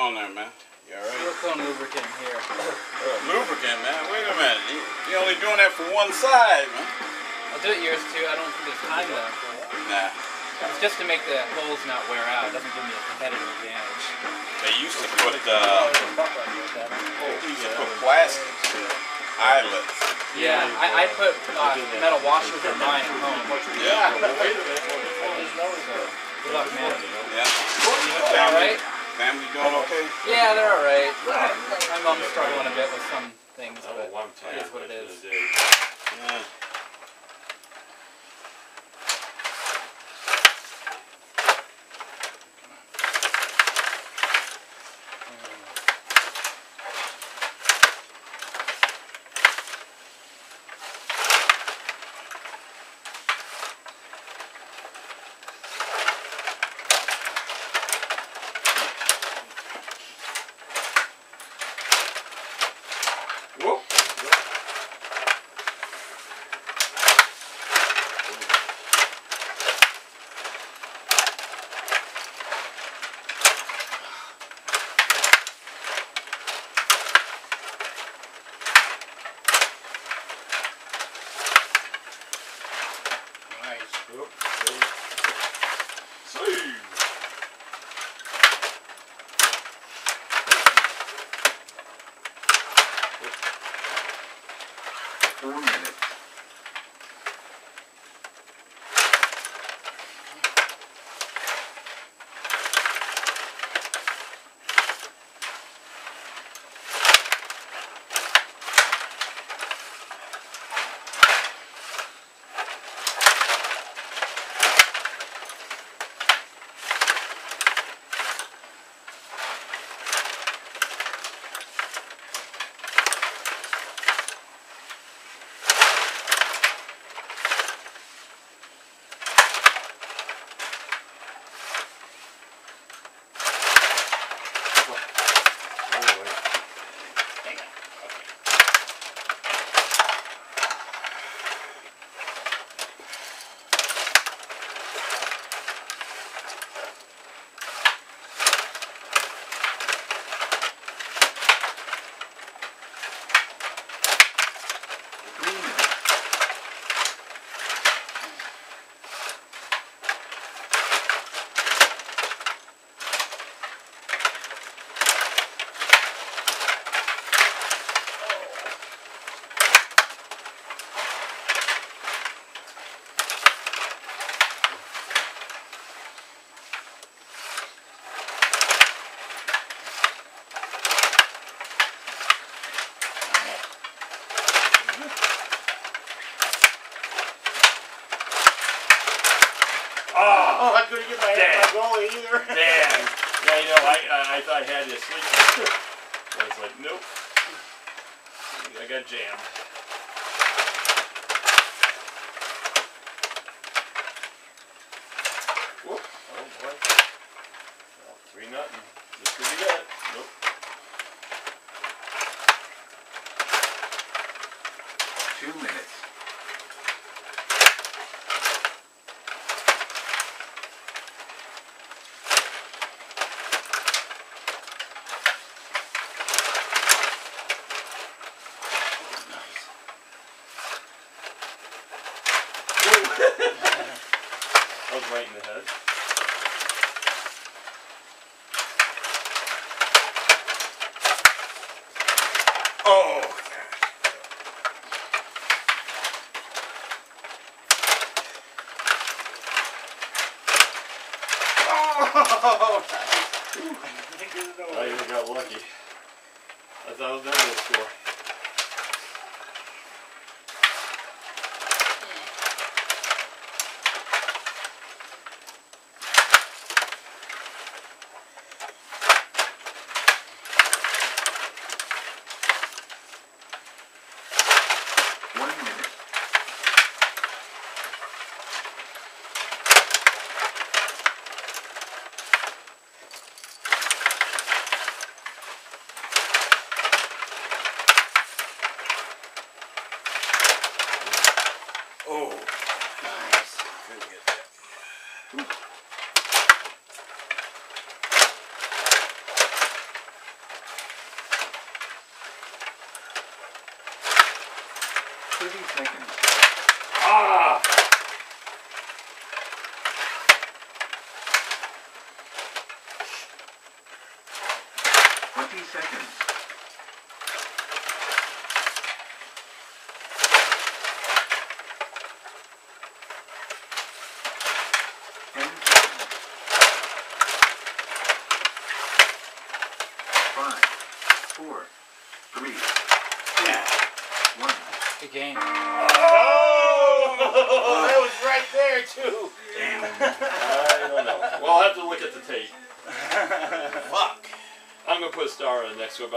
on there, man? You alright? Silicone lubricant here. Lubricant, man. Wait a minute. You're only doing that for one side, man. I'll do it yours too. I don't think there's time though. Nah. It's just to make the holes not wear out. It doesn't give me a competitive advantage. They used to put plastic eyelets. Yeah, I put metal washers in mine at home. Yeah. Good luck, man. Yeah. Alright? Family doing okay? Yeah, they're alright. My mom's struggling a bit with some things, but it is what it is. Yeah. Whoop. 4 minutes. Oh, I couldn't get my hand on my goalie either. Damn. Yeah, you know, I thought I had you asleep. I was like, nope. I got jammed. Whoop. Oh boy. Well, 3-0. Just good to get it. Nope. Two minutes. I was right in the head. Oh. Oh, I even got lucky. I thought I was never going to score. Oh, nice. Good to get that. 30 seconds. Ah! 20 seconds. 10 seconds. 5, 4, 3, 2, 1. Good game. Oh, that was right there too. I don't know. Well, I'll have to look at the tape. Fuck. I'm gonna put a star on the next one.